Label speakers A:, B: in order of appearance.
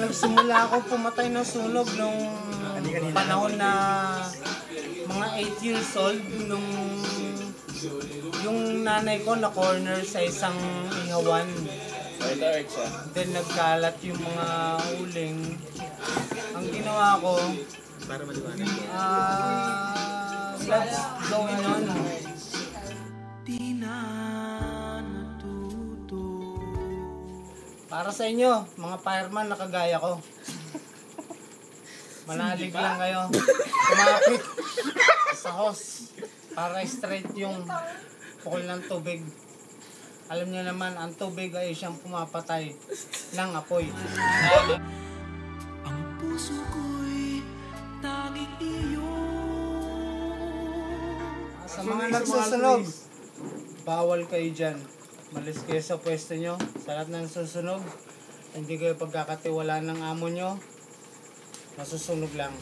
A: nagsimula ako pumatay ng sunog nung panahon na mga 8 years old, nung yung nanay ko na corner sa isang ihawan. Then nagkalat yung mga uling. Ang ginawa ko,
B: Para maliwanag.
A: let's go on. Para sa inyo, mga fireman na kagaya ko. Manalig lang kayo. Kumapit sa hose para straight yung pukol ng tubig. Alam niyo naman, ang tubig ay siyang pumapatay ng apoy.
C: Ang puso ko'y tanging iyo.
A: Sa mga nagsusunog, bawal kayo dyan. Malis kayo sa pwesto nyo. Sa lahat ng susunog, hindi kayo pagkakatiwalaan ng amo nyo. Masusunog lang.